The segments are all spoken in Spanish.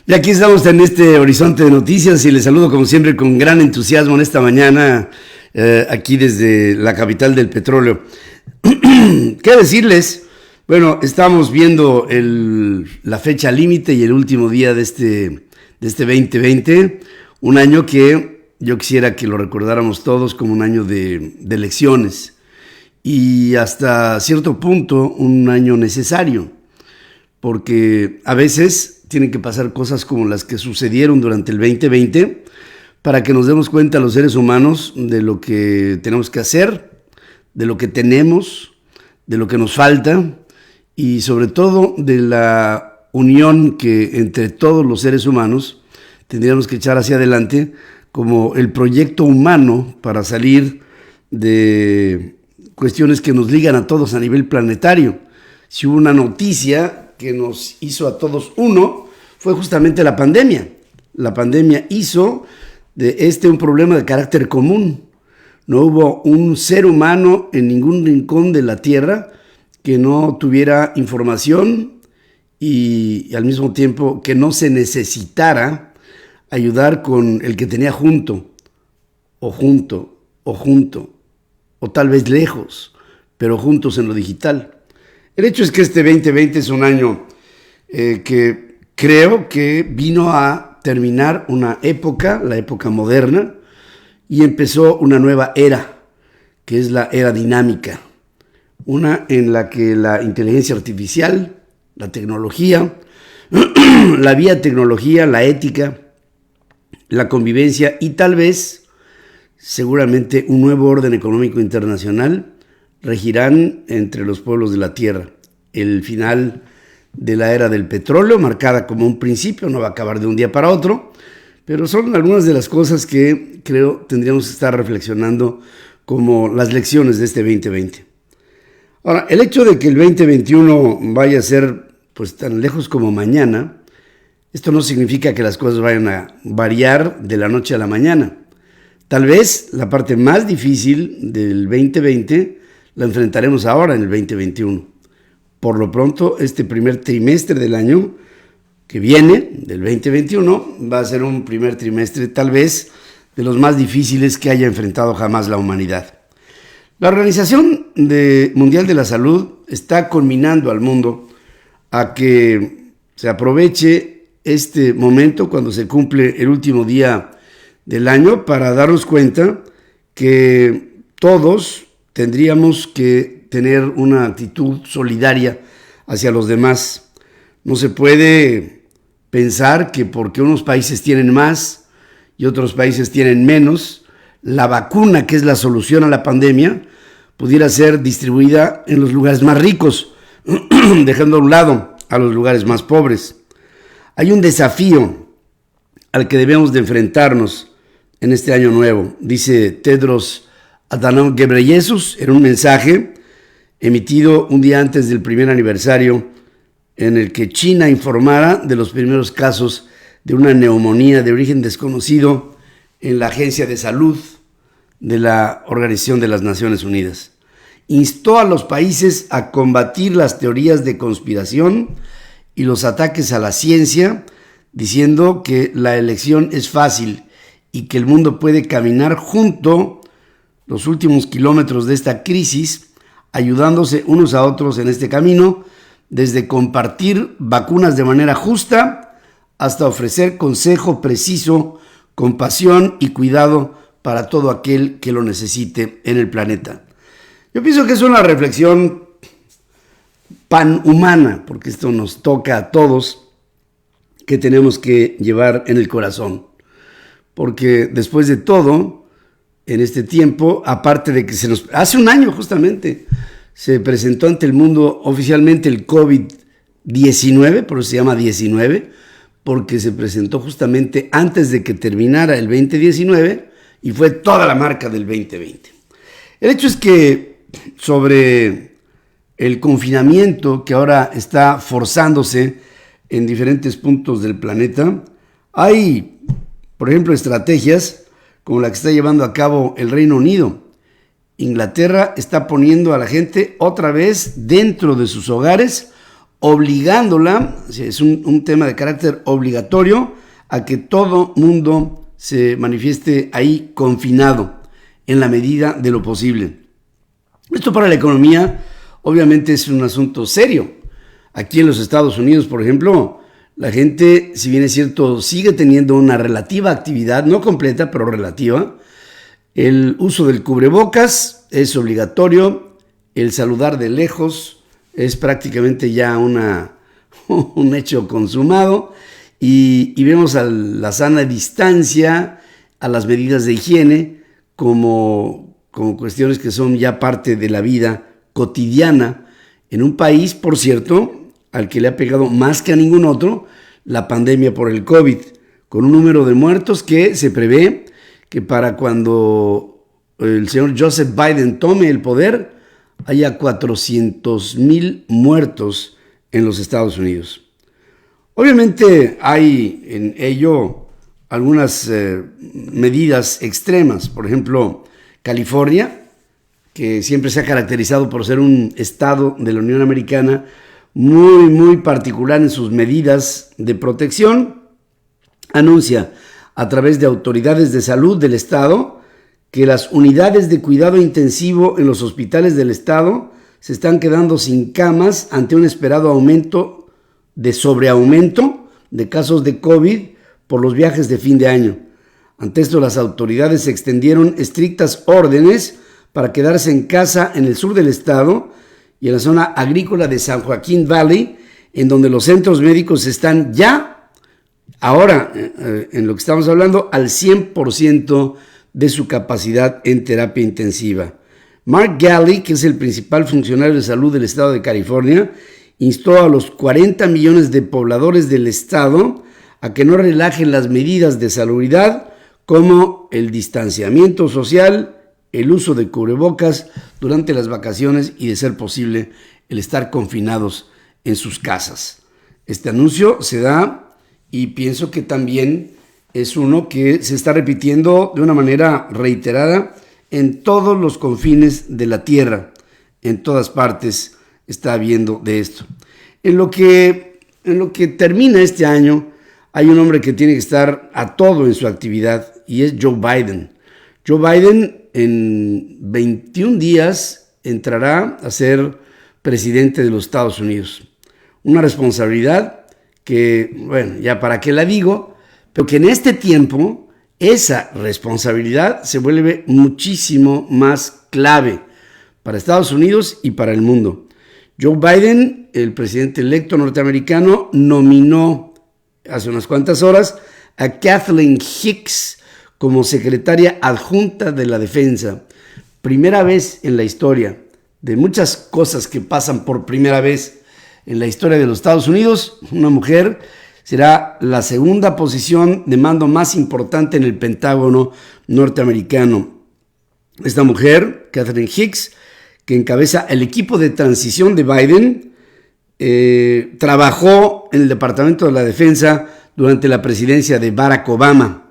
Y aquí estamos en este horizonte de noticias y les saludo como siempre con gran entusiasmo en esta mañana, aquí desde la capital del petróleo. ¿Qué decirles? Bueno, estamos viendo la fecha límite y el último día de este 2020, un año que yo quisiera que lo recordáramos todos como un año de elecciones y hasta cierto punto un año necesario, porque a veces tienen que pasar cosas como las que sucedieron durante el 2020 para que nos demos cuenta los seres humanos de lo que tenemos que hacer, de lo que tenemos, de lo que nos falta y sobre todo de la unión que entre todos los seres humanos tendríamos que echar hacia adelante como el proyecto humano para salir de cuestiones que nos ligan a todos a nivel planetario. Si hubo una noticia que nos hizo a todos uno, fue justamente la pandemia. La pandemia hizo de un problema de carácter común. No hubo un ser humano en ningún rincón de la Tierra que no tuviera información y al mismo tiempo que no se necesitara ayudar con el que tenía junto, o tal vez lejos, pero juntos en lo digital. El hecho es que este 2020 es un año que creo que vino a terminar una época, la época moderna, y empezó una nueva era, que es la era dinámica. Una en la que la inteligencia artificial, la tecnología, la biotecnología, la ética, la convivencia y tal vez, seguramente, un nuevo orden económico internacional regirán entre los pueblos de la tierra. El final de la era del petróleo, marcada como un principio, no va a acabar de un día para otro, pero son algunas de las cosas que creo tendríamos que estar reflexionando como las lecciones de este 2020. Ahora, el hecho de que el 2021 vaya a ser pues tan lejos como mañana, esto no significa que las cosas vayan a variar de la noche a la mañana. Tal vez la parte más difícil del 2020 la enfrentaremos ahora en el 2021. Por lo pronto, este primer trimestre del año que viene, del 2021, va a ser un primer trimestre tal vez de los más difíciles que haya enfrentado jamás la humanidad. La Organización Mundial de la Salud está conminando al mundo a que se aproveche este momento cuando se cumple el último día del año para darnos cuenta que todos tendríamos que tener una actitud solidaria hacia los demás. No se puede pensar que porque unos países tienen más y otros países tienen menos, la vacuna, que es la solución a la pandemia, pudiera ser distribuida en los lugares más ricos, dejando a un lado a los lugares más pobres. Hay un desafío al que debemos de enfrentarnos en este año nuevo, dice Tedros Adhanom Ghebreyesus en un mensaje emitido un día antes del primer aniversario en el que China informara de los primeros casos de una neumonía de origen desconocido en la Agencia de Salud de la Organización de las Naciones Unidas. Instó a los países a combatir las teorías de conspiración y los ataques a la ciencia, diciendo que la elección es fácil y que el mundo puede caminar junto los últimos kilómetros de esta crisis, ayudándose unos a otros en este camino, desde compartir vacunas de manera justa hasta ofrecer consejo preciso, compasión y cuidado para todo aquel que lo necesite en el planeta. Yo pienso que es una reflexión panhumana, porque esto nos toca a todos, que tenemos que llevar en el corazón. Porque después de todo, en este tiempo, aparte de que hace un año justamente, se presentó ante el mundo oficialmente el COVID-19, por eso se llama 19, porque se presentó justamente antes de que terminara el 2019 y fue toda la marca del 2020. El hecho es que sobre el confinamiento que ahora está forzándose en diferentes puntos del planeta, hay, por ejemplo, estrategias como la que está llevando a cabo el Reino Unido. Inglaterra está poniendo a la gente otra vez dentro de sus hogares obligándola, es un tema de carácter obligatorio, a que todo mundo se manifieste ahí confinado en la medida de lo posible. Esto para la economía obviamente es un asunto serio. Aquí en los Estados Unidos, por ejemplo, la gente, si bien es cierto, sigue teniendo una relativa actividad, no completa, pero relativa. El uso del cubrebocas es obligatorio, el saludar de lejos es prácticamente ya un hecho consumado, y vemos a la sana distancia, a las medidas de higiene como cuestiones que son ya parte de la vida cotidiana en un país, por cierto, al que le ha pegado más que a ningún otro la pandemia por el COVID, con un número de muertos que se prevé que para cuando el señor Joseph Biden tome el poder haya 400,000 muertos en los Estados Unidos. Obviamente hay en ello algunas medidas extremas. Por ejemplo, California, que siempre se ha caracterizado por ser un estado de la Unión Americana muy particular en sus medidas de protección, anuncia a través de autoridades de salud del estado que las unidades de cuidado intensivo en los hospitales del estado se están quedando sin camas ante un esperado aumento de sobreaumento de casos de COVID por los viajes de fin de año. Ante esto, las autoridades extendieron estrictas órdenes para quedarse en casa en el sur del estado y en la zona agrícola de San Joaquín Valley, en donde los centros médicos están ya, ahora, en lo que estamos hablando, al 100% de su capacidad en terapia intensiva. Mark Ghaly, que es el principal funcionario de salud del estado de California, instó a los 40 millones de pobladores del estado a que no relajen las medidas de salubridad como el distanciamiento social, el uso de cubrebocas durante las vacaciones y, de ser posible, el estar confinados en sus casas. Este anuncio se da, y pienso que también es uno que se está repitiendo de una manera reiterada en todos los confines de la tierra. En todas partes está habiendo de esto. En lo que termina este año, hay un hombre que tiene que estar a todo en su actividad, y es Joe Biden. Joe Biden en 21 días entrará a ser presidente de los Estados Unidos. Una responsabilidad que, bueno, ya para qué la digo, pero que en este tiempo esa responsabilidad se vuelve muchísimo más clave para Estados Unidos y para el mundo. Joe Biden, el presidente electo norteamericano, nominó hace unas cuantas horas a Kathleen Hicks como secretaria adjunta de la defensa. Primera vez en la historia, de muchas cosas que pasan por primera vez en la historia de los Estados Unidos, una mujer será la segunda posición de mando más importante en el Pentágono norteamericano. Esta mujer, Kathleen Hicks, que encabeza el equipo de transición de Biden, trabajó en el Departamento de la Defensa durante la presidencia de Barack Obama.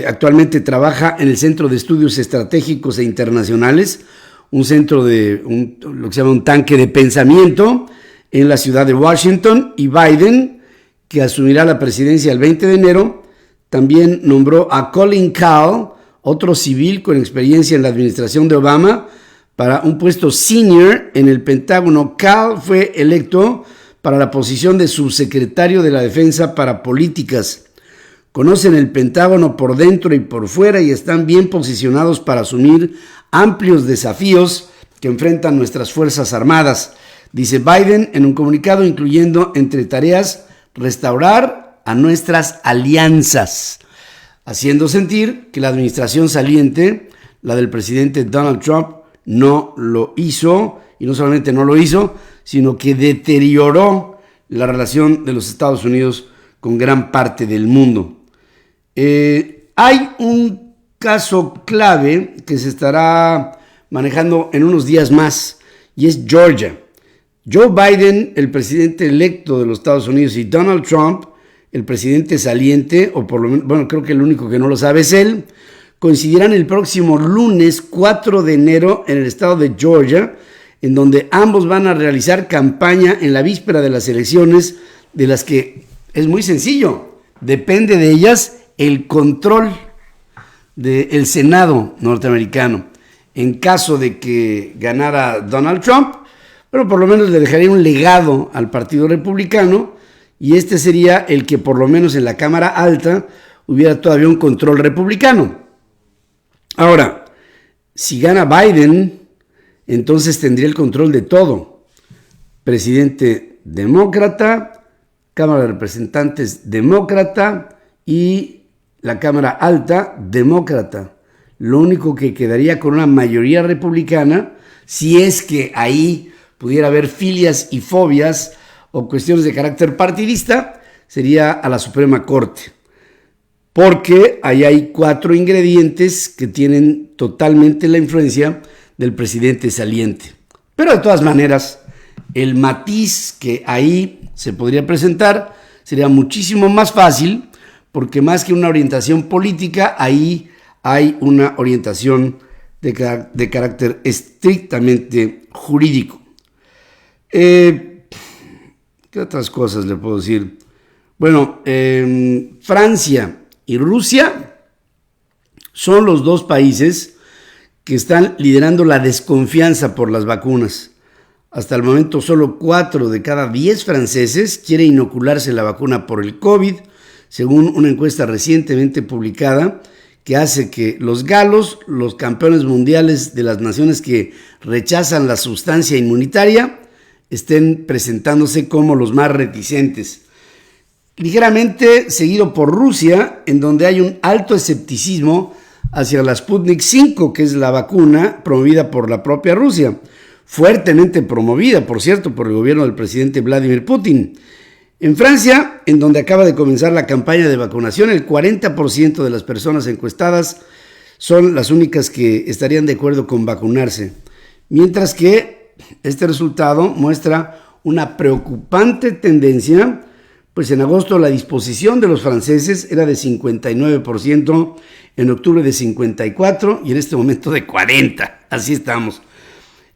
Actualmente trabaja en el Centro de Estudios Estratégicos e Internacionales, un centro de lo que se llama un tanque de pensamiento en la ciudad de Washington, y Biden, que asumirá la presidencia el 20 de enero, también nombró a Colin Kahl, otro civil con experiencia en la administración de Obama, para un puesto senior en el Pentágono. Kahl fue electo para la posición de subsecretario de la Defensa para Políticas. Conocen el Pentágono por dentro y por fuera y están bien posicionados para asumir amplios desafíos que enfrentan nuestras Fuerzas Armadas, dice Biden en un comunicado, incluyendo entre tareas restaurar a nuestras alianzas, haciendo sentir que la administración saliente, la del presidente Donald Trump, no lo hizo, y no solamente no lo hizo, sino que deterioró la relación de los Estados Unidos con gran parte del mundo. Hay un caso clave que se estará manejando en unos días más, y es Georgia. Joe Biden, el presidente electo de los Estados Unidos, y Donald Trump, el presidente saliente, o por lo menos, bueno, creo que el único que no lo sabe es él, coincidirán el próximo lunes 4 de enero en el estado de Georgia, en donde ambos van a realizar campaña en la víspera de las elecciones, de las que es muy sencillo, depende de ellas el control del Senado norteamericano. En caso de que ganara Donald Trump, pero por lo menos le dejaría un legado al Partido Republicano, y este sería el que por lo menos en la Cámara Alta hubiera todavía un control republicano. Ahora, si gana Biden, entonces tendría el control de todo. Presidente demócrata, Cámara de Representantes demócrata y la Cámara Alta demócrata. Lo único que quedaría con una mayoría republicana, si es que ahí pudiera haber filias y fobias o cuestiones de carácter partidista, sería a la Suprema Corte. Porque ahí hay 4 ingredientes que tienen totalmente la influencia del presidente saliente. Pero de todas maneras, el matiz que ahí se podría presentar sería muchísimo más fácil, porque más que una orientación política, ahí hay una orientación de carácter estrictamente jurídico. ¿Qué otras cosas le puedo decir? Bueno, Francia y Rusia son los 2 países que están liderando la desconfianza por las vacunas. Hasta el momento solo 4 de cada 10 franceses quieren inocularse la vacuna por el COVID, según una encuesta recientemente publicada que hace que los galos, los campeones mundiales de las naciones que rechazan la sustancia inmunitaria, estén presentándose como los más reticentes. Ligeramente seguido por Rusia, en donde hay un alto escepticismo hacia la Sputnik 5, que es la vacuna promovida por la propia Rusia, fuertemente promovida, por cierto, por el gobierno del presidente Vladimir Putin. En Francia, en donde acaba de comenzar la campaña de vacunación, el 40% de las personas encuestadas son las únicas que estarían de acuerdo con vacunarse, mientras que este resultado muestra una preocupante tendencia, pues en agosto la disposición de los franceses era de 59%, en octubre de 54% y en este momento de 40%. Así estamos.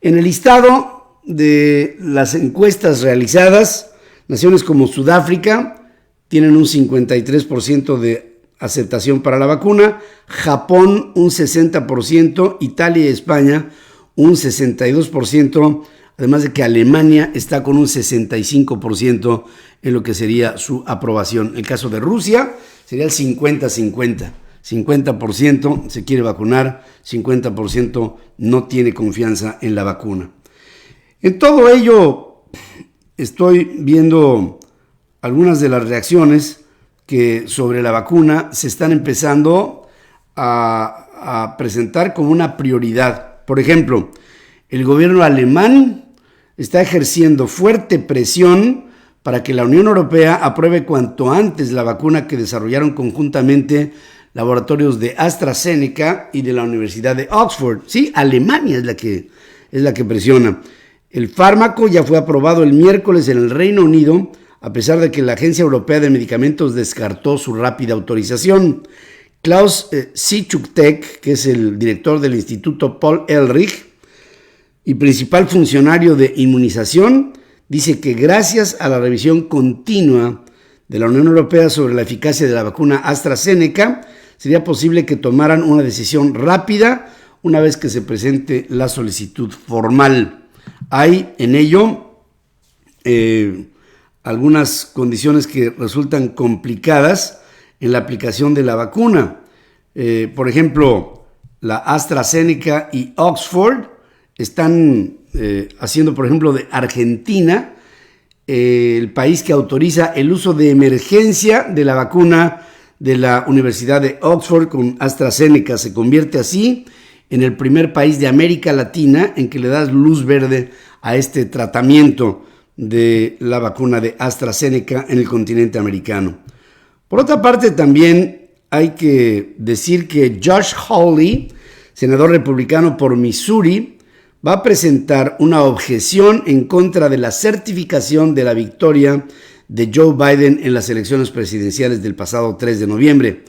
En el listado de las encuestas realizadas, naciones como Sudáfrica tienen un 53% de aceptación para la vacuna, Japón un 60%, Italia y España un 62%, además de que Alemania está con un 65% en lo que sería su aprobación. El caso de Rusia sería el 50-50. 50% se quiere vacunar, 50% no tiene confianza en la vacuna. En todo ello estoy viendo algunas de las reacciones que sobre la vacuna se están empezando a presentar como una prioridad. Por ejemplo, el gobierno alemán está ejerciendo fuerte presión para que la Unión Europea apruebe cuanto antes la vacuna que desarrollaron conjuntamente laboratorios de AstraZeneca y de la Universidad de Oxford. Sí, Alemania es la que presiona. El fármaco ya fue aprobado el miércoles en el Reino Unido, a pesar de que la Agencia Europea de Medicamentos descartó su rápida autorización. Klaus Zichuk-Teck, que es el director del Instituto Paul Ehrlich y principal funcionario de inmunización, dice que gracias a la revisión continua de la Unión Europea sobre la eficacia de la vacuna AstraZeneca, sería posible que tomaran una decisión rápida una vez que se presente la solicitud formal. Hay en ello algunas condiciones que resultan complicadas en la aplicación de la vacuna. Por ejemplo, la AstraZeneca y Oxford están haciendo, por ejemplo, de Argentina, el país que autoriza el uso de emergencia de la vacuna de la Universidad de Oxford con AstraZeneca. Se convierte así en el primer país de América Latina en que le das luz verde a este tratamiento de la vacuna de AstraZeneca en el continente americano. Por otra parte, también hay que decir que Josh Hawley, senador republicano por Missouri, va a presentar una objeción en contra de la certificación de la victoria de Joe Biden en las elecciones presidenciales del pasado 3 de noviembre.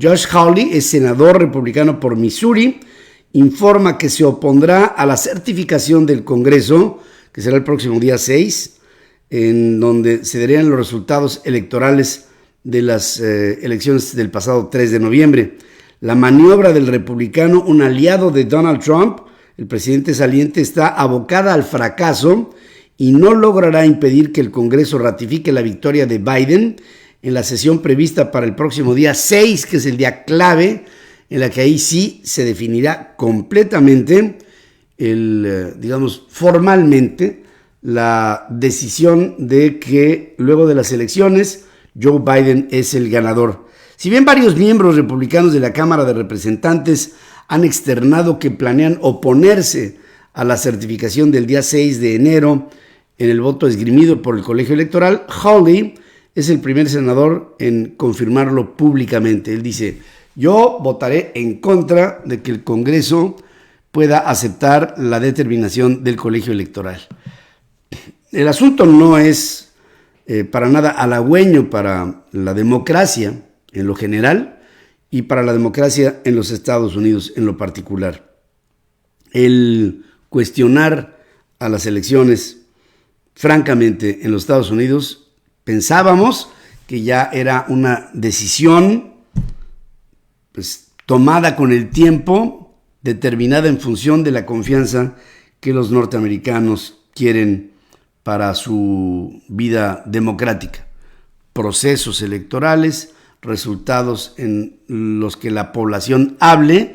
Josh Hawley es senador republicano por Missouri informa que se opondrá a la certificación del Congreso, que será el próximo día 6, en donde se darían los resultados electorales de las elecciones del pasado 3 de noviembre. La maniobra del republicano, un aliado de Donald Trump, el presidente saliente, está abocada al fracaso y no logrará impedir que el Congreso ratifique la victoria de Biden en la sesión prevista para el próximo día 6, que es el día clave, en la que ahí sí se definirá completamente, formalmente, la decisión de que luego de las elecciones Joe Biden es el ganador. Si bien varios miembros republicanos de la Cámara de Representantes han externado que planean oponerse a la certificación del día 6 de enero en el voto esgrimido por el colegio electoral, Hawley es el primer senador en confirmarlo públicamente. Él dice: yo votaré en contra de que el Congreso pueda aceptar la determinación del colegio electoral. El asunto no es para nada halagüeño para la democracia en lo general y para la democracia en los Estados Unidos en lo particular. El cuestionar a las elecciones, francamente, en los Estados Unidos, pensábamos que ya era una decisión tomada con el tiempo, determinada en función de la confianza que los norteamericanos quieren para su vida democrática. Procesos electorales, resultados en los que la población hable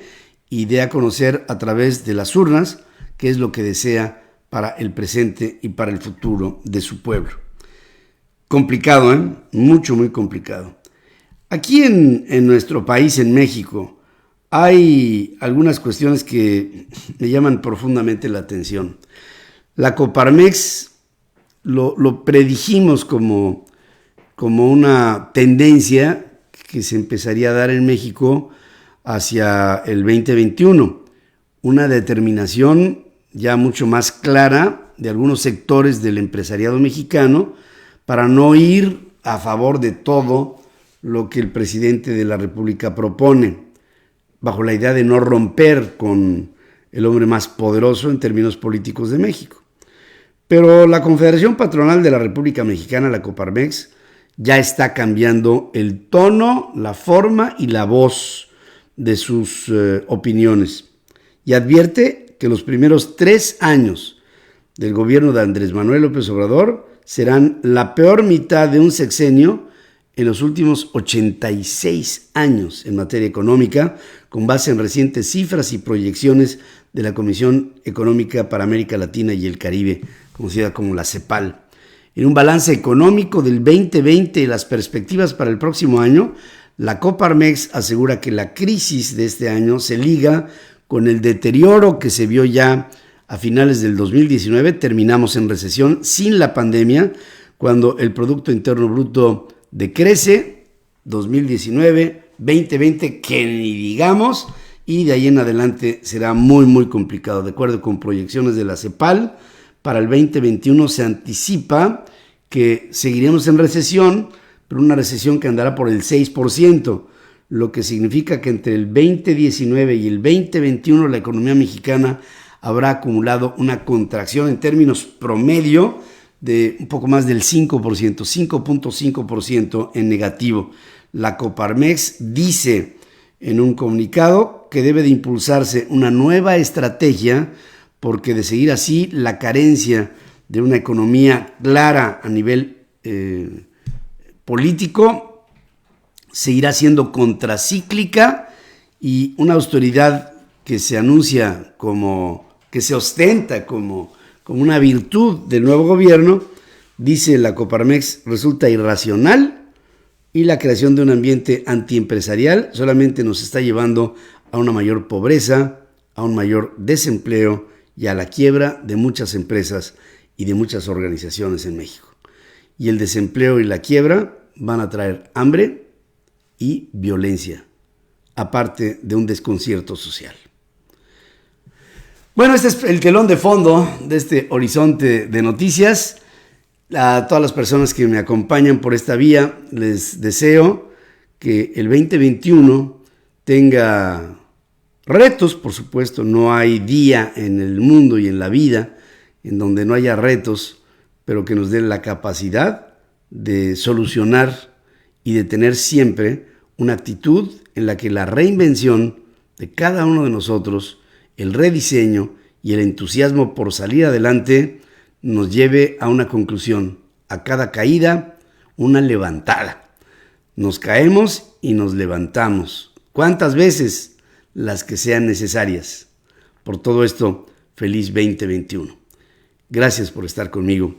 y dé a conocer a través de las urnas qué es lo que desea para el presente y para el futuro de su pueblo. Complicado, Mucho, muy complicado. Aquí en nuestro país, en México, hay algunas cuestiones que me llaman profundamente la atención. La Coparmex lo predijimos como una tendencia que se empezaría a dar en México hacia el 2021. Una determinación ya mucho más clara de algunos sectores del empresariado mexicano para no ir a favor de todo lo que el presidente de la República propone, bajo la idea de no romper con el hombre más poderoso en términos políticos de México. Pero la Confederación Patronal de la República Mexicana, la Coparmex, ya está cambiando el tono, la forma y la voz de sus opiniones. Y advierte que los primeros 3 años del gobierno de Andrés Manuel López Obrador serán la peor mitad de un sexenio en los últimos 86 años en materia económica, con base en recientes cifras y proyecciones de la Comisión Económica para América Latina y el Caribe, conocida como la CEPAL. En un balance económico del 2020 y las perspectivas para el próximo año, la Coparmex asegura que la crisis de este año se liga con el deterioro que se vio ya a finales del 2019. Terminamos en recesión sin la pandemia, cuando el Producto Interno Bruto decrece. 2019, 2020, que ni digamos, y de ahí en adelante será muy, muy complicado. De acuerdo con proyecciones de la CEPAL, para el 2021 se anticipa que seguiremos en recesión, pero una recesión que andará por el 6%, lo que significa que entre el 2019 y el 2021 la economía mexicana habrá acumulado una contracción en términos promedio de un poco más del 5%, 5.5% en negativo. La Coparmex dice en un comunicado que debe de impulsarse una nueva estrategia, porque de seguir así, la carencia de una economía clara a nivel político seguirá siendo contracíclica, y una austeridad que se anuncia que se ostenta como una virtud del nuevo gobierno, dice la Coparmex, resulta irracional, y la creación de un ambiente antiempresarial solamente nos está llevando a una mayor pobreza, a un mayor desempleo y a la quiebra de muchas empresas y de muchas organizaciones en México. Y el desempleo y la quiebra van a traer hambre y violencia, aparte de un desconcierto social. Bueno, este es el telón de fondo de este horizonte de noticias. A todas las personas que me acompañan por esta vía, les deseo que el 2021 tenga Retos, por supuesto, no hay día en el mundo y en la vida en donde no haya retos, pero que nos den la capacidad de solucionar y de tener siempre una actitud en la que la reinvención de cada uno de nosotros, el rediseño y el entusiasmo por salir adelante nos lleve a una conclusión. A cada caída, una levantada. Nos caemos y nos levantamos. ¿Cuántas veces? Las que sean necesarias. Por todo esto, feliz 2021. Gracias por estar conmigo.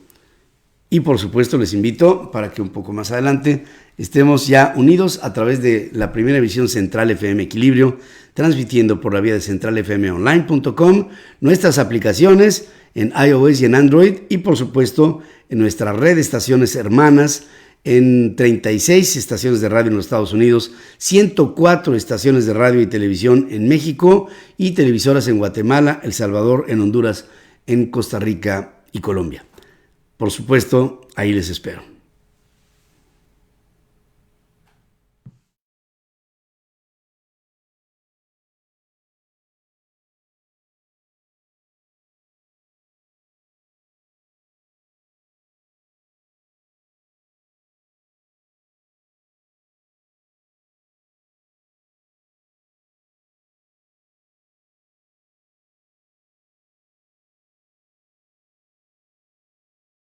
Y por supuesto les invito para que un poco más adelante estemos ya unidos a través de la primera emisión Central FM Equilibrio, transmitiendo por la vía de centralfmonline.com, nuestras aplicaciones en iOS y en Android y por supuesto en nuestra red de estaciones hermanas en 36 estaciones de radio en los Estados Unidos, 104 estaciones de radio y televisión en México y televisoras en Guatemala, El Salvador, en Honduras, en Costa Rica y Colombia. Por supuesto, ahí les espero.